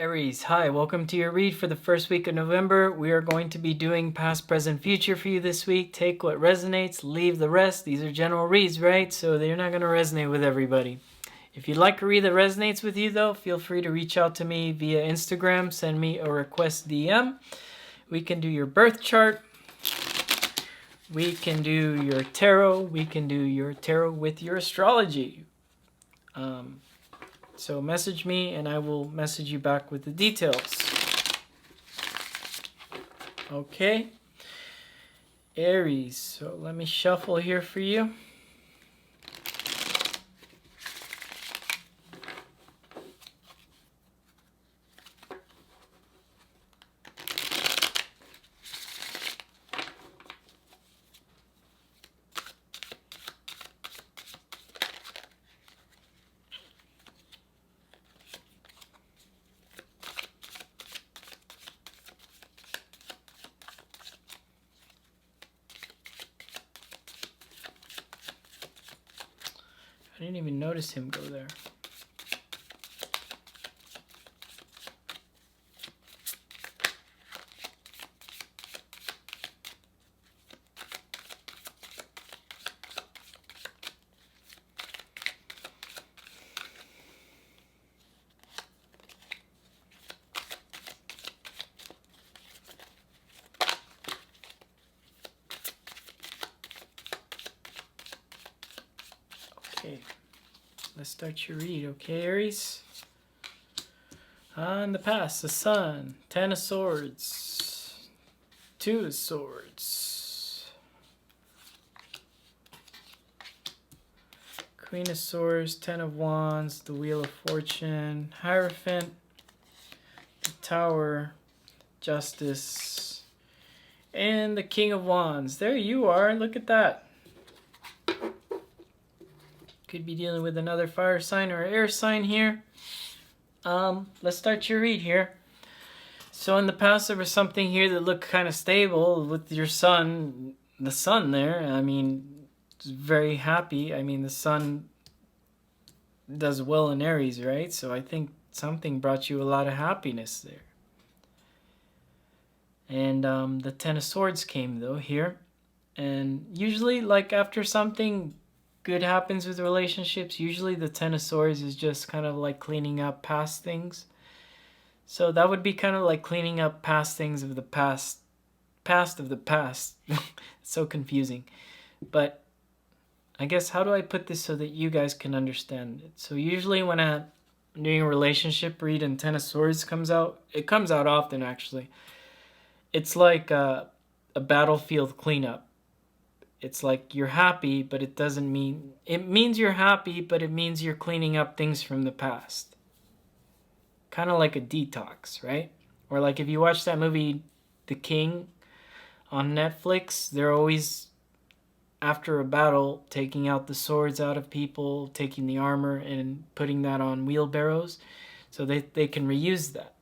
Aries, hi, welcome to your read for the first week of November. We are going to be doing past, present, future for you this week. Take what resonates, leave the rest. These are general reads, right? So they're not going to resonate with everybody. If you'd like a read that resonates with you, though, feel free to reach out to me via Instagram. Send me a request DM. We can do your birth chart. We can do your tarot. We can do your tarot with your astrology. So message me and I will message you back with the details. Okay. Aries. So let me shuffle here for you. I didn't even notice him go there. Okay, let's start your read, okay, Aries? In the past, the Sun, 10 of Swords, 2 of Swords, Queen of Swords, 10 of Wands, the Wheel of Fortune, Hierophant, the Tower, Justice, and the King of Wands. There you are, look at that. Could be dealing with another fire sign or air sign here. Let's start your read here. So in the past there was something here that looked kind of stable with your sun, the sun there. I mean, it's very happy. I mean, the sun does well in Aries, right? So I think something brought you a lot of happiness there. And the 10 of Swords came though here. And usually like after something good happens with relationships, usually the 10 of Swords is just kind of like cleaning up past things. So that would be kind of like cleaning up past things of the past of the past. It's so confusing. But I guess, how do I put this so that you guys can understand it? So usually when I'm doing a relationship read and 10 of Swords comes out, it comes out often actually. It's like a battlefield cleanup. It's like you're happy, but it doesn't mean... It means you're happy, but it means you're cleaning up things from the past. Kind of like a detox, right? Or like if you watch that movie, The King, on Netflix, they're always, after a battle, taking out the swords out of people, taking the armor and putting that on wheelbarrows, so they can reuse that.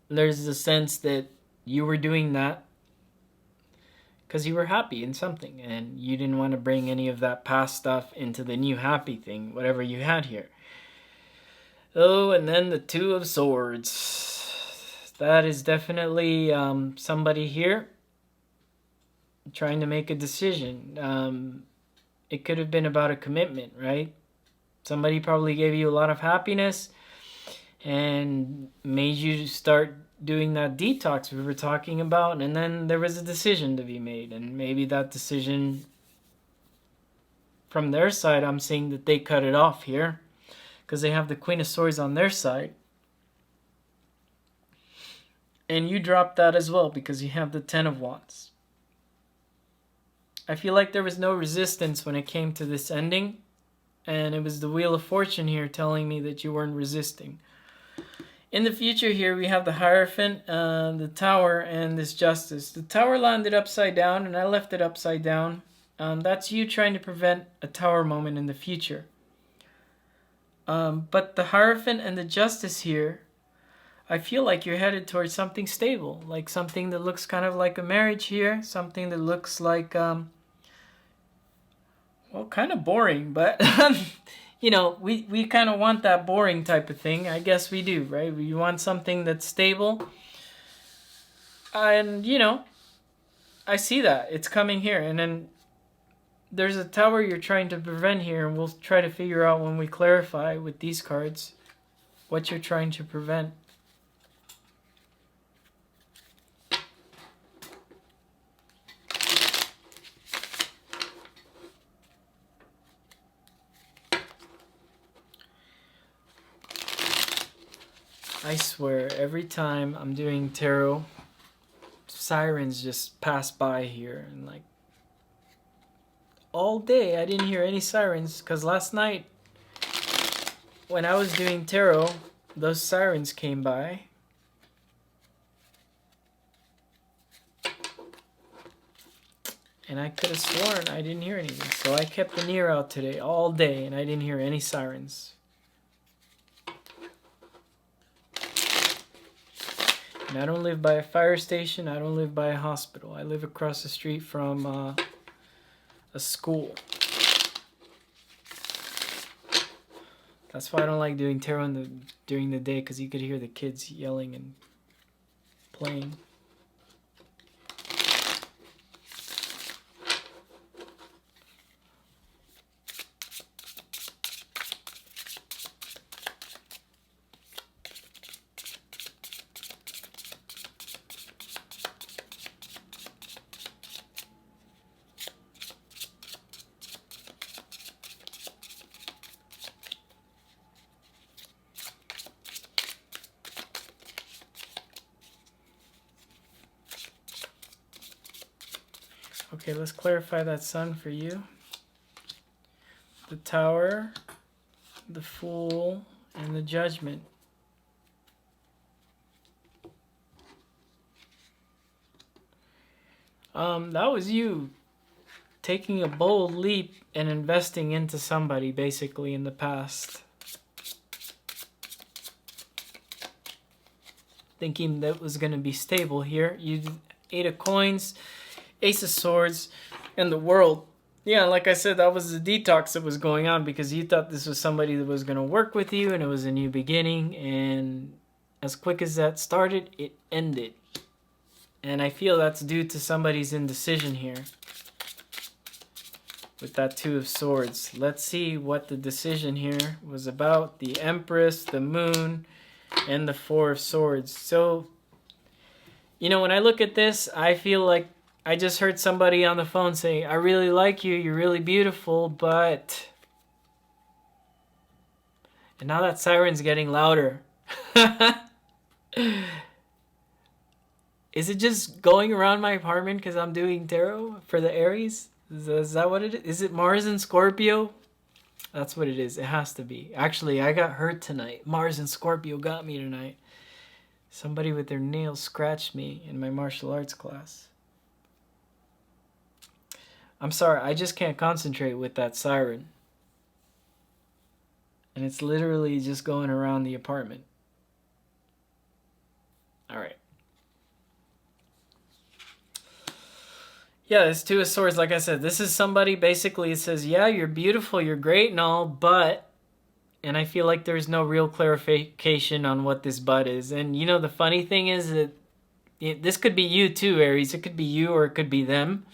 There's a sense that you were doing that because you were happy in something and you didn't want to bring any of that past stuff into the new happy thing, whatever you had here. Oh, and then the 2 of Swords. That is definitely somebody here trying to make a decision. It could have been about a commitment, right? Somebody probably gave you a lot of happiness and made you start doing that detox we were talking about, and then there was a decision to be made, and maybe that decision from their side, I'm seeing that they cut it off here because they have the Queen of Swords on their side, and you dropped that as well because you have the 10 of Wands. I feel like there was no resistance when it came to this ending, and it was the Wheel of Fortune here telling me that you weren't resisting. In the future here, we have the Hierophant, the Tower, and this Justice. The Tower landed upside down, and I left it upside down. That's you trying to prevent a Tower moment in the future. But the Hierophant and the Justice here, I feel like you're headed towards something stable. Like something that looks kind of like a marriage here. Something that looks like, well, kind of boring, but you know, we kind of want that boring type of thing. I guess we do, right? We want something that's stable. And, you know, I see that. It's coming here. And then there's a tower you're trying to prevent here. And we'll try to figure out when we clarify with these cards what you're trying to prevent. I swear, every time I'm doing tarot, sirens just pass by here. And like, all day I didn't hear any sirens. Because last night, when I was doing tarot, those sirens came by. And I could have sworn I didn't hear anything. So I kept the ear out today all day and I didn't hear any sirens. And I don't live by a fire station. I don't live by a hospital. I live across the street from a school. That's why I don't like doing tarot during the day, because you could hear the kids yelling and playing. Okay, let's clarify that sun for you. The Tower, the Fool, and the Judgment. That was you taking a bold leap and investing into somebody, basically, in the past. Thinking that was going to be stable here. You 8 of Coins, Ace of Swords, and the World. Yeah, like I said, that was the detox that was going on, because you thought this was somebody that was going to work with you and it was a new beginning, and as quick as that started, it ended. And I feel that's due to somebody's indecision here with that 2 of Swords. Let's see what the decision here was about. The Empress, the Moon, and the 4 of Swords. So, you know, when I look at this, I feel like I just heard somebody on the phone say, I really like you, you're really beautiful, but... And now that siren's getting louder. Is it just going around my apartment because I'm doing tarot for the Aries? Is that what it is? Is it Mars and Scorpio? That's what it is. It has to be. Actually, I got hurt tonight. Mars and Scorpio got me tonight. Somebody with their nails scratched me in my martial arts class. I'm sorry, I just can't concentrate with that siren. And it's literally just going around the apartment. Alright. Yeah, this 2 of Swords, like I said, this is somebody basically says, yeah, you're beautiful, you're great and all, but... And I feel like there's no real clarification on what this but is. And you know, the funny thing is that this could be you too, Aries. It could be you or it could be them.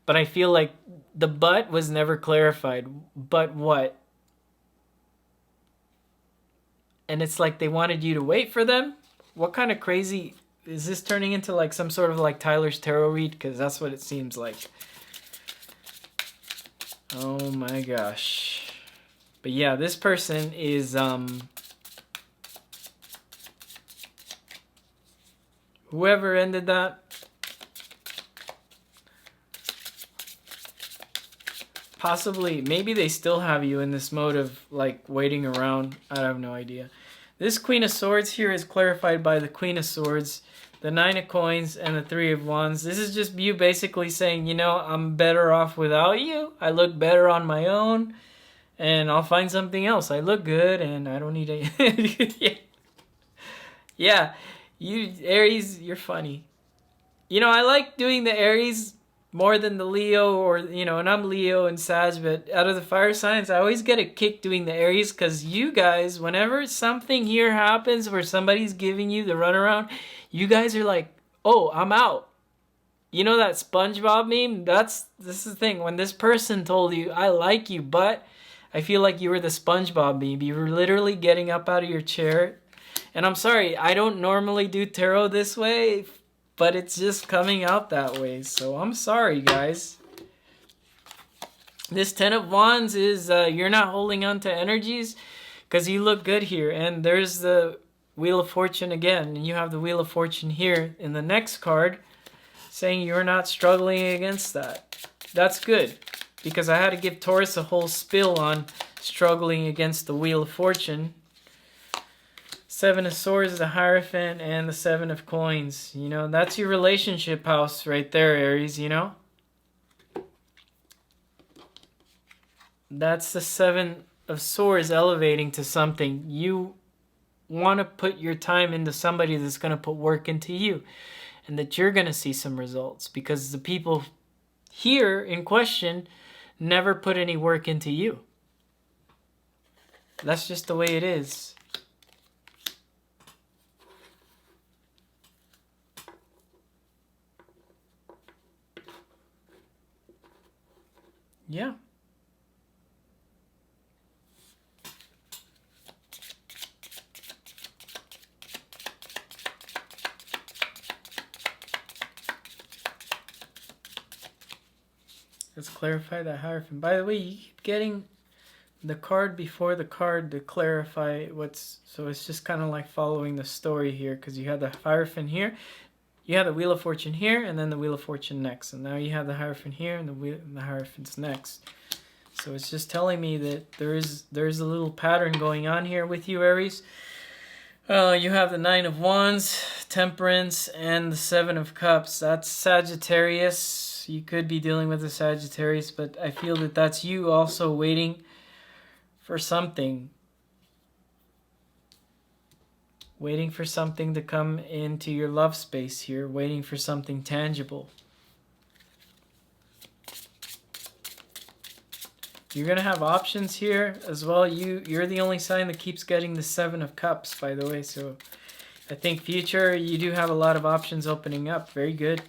But I feel like the but was never clarified. But what? And it's like they wanted you to wait for them? What kind of crazy... Is this turning into like some sort of like Tyler's tarot read? Because that's what it seems like. Oh my gosh. But yeah, this person is... Whoever ended that... Possibly, maybe they still have you in this mode of like waiting around. I have no idea. This Queen of Swords here is clarified by the Queen of Swords, the 9 of Coins, and the 3 of Wands. This is just you basically saying, you know, I'm better off without you. I look better on my own, and I'll find something else. I look good, and I don't need a... Yeah, you Aries, you're funny. You know, I like doing the Aries more than the Leo, or, you know, and I'm Leo and Sag, but out of the fire signs, I always get a kick doing the Aries, because you guys, whenever something here happens where somebody's giving you the runaround, you guys are like, oh, I'm out. You know that SpongeBob meme? This is the thing. When this person told you, I like you, but I feel like you were the SpongeBob meme. You were literally getting up out of your chair. And I'm sorry, I don't normally do tarot this way, but it's just coming out that way. So I'm sorry, guys. This Ten of Wands is you're not holding on to energies because you look good here. And there's the Wheel of Fortune again. And you have the Wheel of Fortune here in the next card, saying you're not struggling against that. That's good, because I had to give Taurus a whole spill on struggling against the Wheel of Fortune. Seven of Swords, the Hierophant, and the Seven of Coins. You know, that's your relationship house right there, Aries, you know? That's the Seven of Swords elevating to something. You want to put your time into somebody that's going to put work into you, and that you're going to see some results, because the people here in question never put any work into you. That's just the way it is. Yeah. Let's clarify that Hierophant. By the way, you keep getting the card before the card to clarify what's... So it's just kind of like following the story here, because you had the Hierophant here, you have the Wheel of Fortune here, and then the Wheel of Fortune next. And now you have the Hierophant here, and the Hierophant's next. So it's just telling me that there's a little pattern going on here with you, Aries. You have the Nine of Wands, Temperance, and the Seven of Cups. That's Sagittarius. You could be dealing with a Sagittarius, but I feel that that's you also waiting for something. Waiting for something to come into your love space here. Waiting for something tangible. You're going to have options here as well. You're the only sign that keeps getting the Seven of Cups, by the way. So I think future, you do have a lot of options opening up. Very good.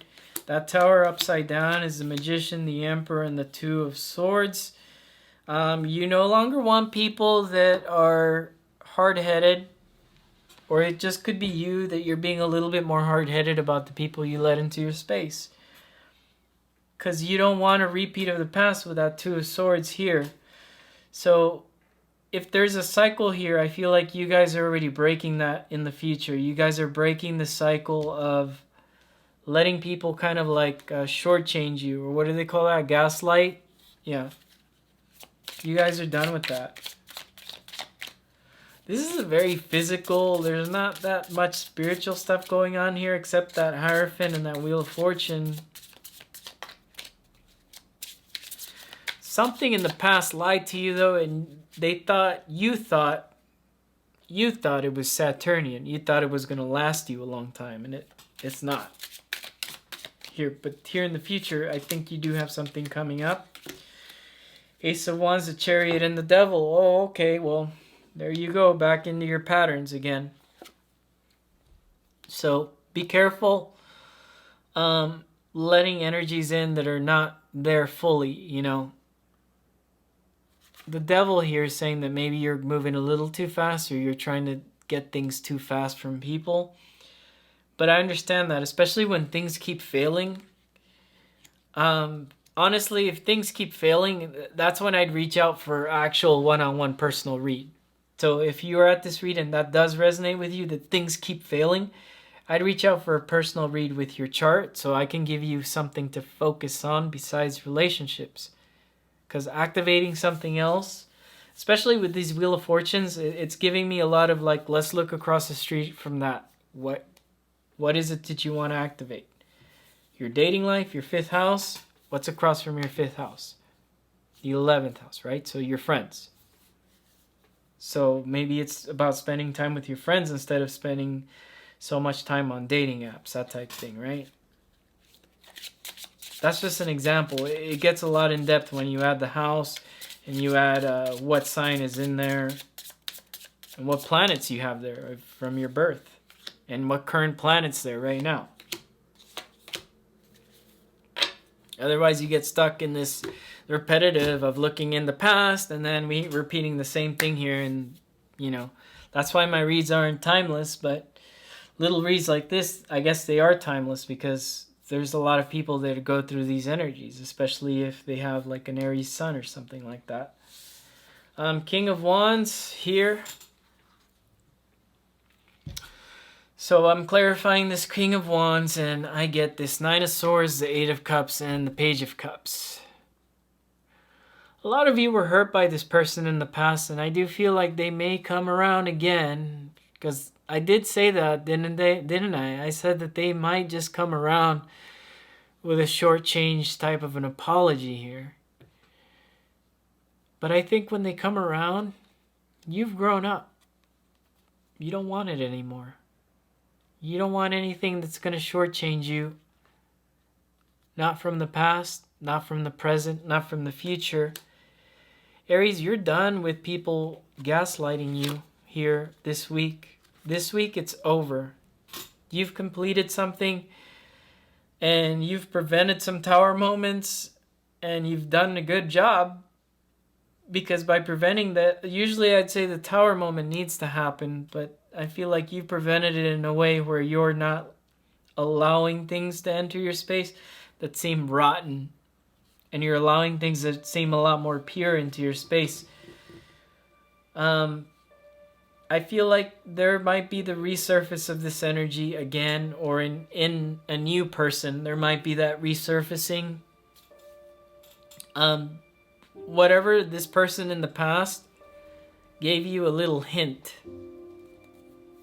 That Tower upside down is the Magician, the Emperor, and the Two of Swords. You no longer want people that are hard-headed, or it just could be you that you're being a little bit more hard-headed about the people you let into your space. Because you don't want a repeat of the past with that Two of Swords here. So if there's a cycle here, I feel like you guys are already breaking that in the future. You guys are breaking the cycle of letting people kind of like shortchange you. Or what do they call that? Gaslight? Yeah. You guys are done with that. This is a very physical, there's not that much spiritual stuff going on here except that Hierophant and that Wheel of Fortune. Something in the past lied to you though, and you thought it was Saturnian. You thought it was going to last you a long time, and it's not. But here in the future, I think you do have something coming up. Ace of Wands, the Chariot, and the Devil. Oh, okay, well, there you go, back into your patterns again. So be careful letting energies in that are not there fully, you know. The Devil here is saying that maybe you're moving a little too fast, or you're trying to get things too fast from people. But I understand that, especially when things keep failing. Honestly, if things keep failing, that's when I'd reach out for actual one-on-one personal read. So if you're at this read and that does resonate with you, that things keep failing, I'd reach out for a personal read with your chart so I can give you something to focus on besides relationships. Because activating something else, especially with these Wheel of Fortunes, it's giving me a lot of like, let's look across the street from that. What is it that you want to activate? Your dating life, your fifth house. What's across from your fifth house? The 11th house, right? So your friends. So maybe it's about spending time with your friends instead of spending so much time on dating apps, that type of thing, right? That's just an example. It gets a lot in depth when you add the house and you add what sign is in there and what planets you have there from your birth and what current planets there right now. Otherwise, you get stuck in this repetitive of looking in the past and then repeating the same thing here. And, you know, that's why my reads aren't timeless. But little reads like this, I guess they are timeless because there's a lot of people that go through these energies, especially if they have like an Aries sun or something like that. King of Wands here. So I'm clarifying this King of Wands, and I get this Nine of Swords, the Eight of Cups, and the Page of Cups. A lot of you were hurt by this person in the past, and I do feel like they may come around again, because I did say that, didn't I? I said that they might just come around with a short change type of an apology here. But I think when they come around, you've grown up. You don't want it anymore. You don't want anything that's going to shortchange you. Not from the past, not from the present, not from the future. Aries, you're done with people gaslighting you here this week. This week it's over. You've completed something and you've prevented some tower moments and you've done a good job, because by preventing that, usually I'd say the tower moment needs to happen, but I feel like you prevented it in a way where you're not allowing things to enter your space that seem rotten, and you're allowing things that seem a lot more pure into your space. I feel like there might be the resurface of this energy again, or in a new person, there might be that resurfacing. Whatever this person in the past gave you a little hint.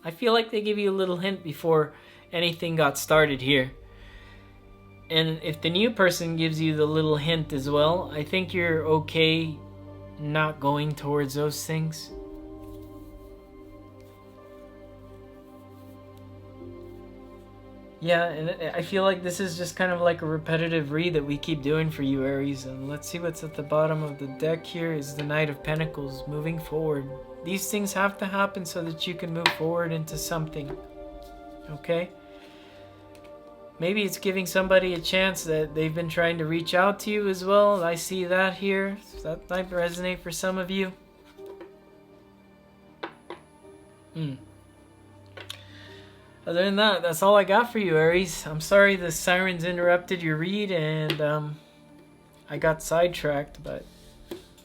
I feel like they gave you a little hint before anything got started here. And if the new person gives you the little hint as well, I think you're okay not going towards those things. Yeah, and I feel like this is just kind of like a repetitive read that we keep doing for you, Aries. And let's see what's at the bottom of the deck here is the Knight of Pentacles, moving forward. These things have to happen so that you can move forward into something. Okay? Maybe it's giving somebody a chance that they've been trying to reach out to you as well. I see that here. So that might resonate for some of you. Other than that, that's all I got for you, Aries. I'm sorry the sirens interrupted your read and I got sidetracked, but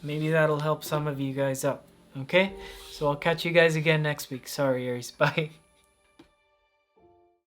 maybe that'll help some of you guys out. Okay? So I'll catch you guys again next week. Sorry, Aries. Bye.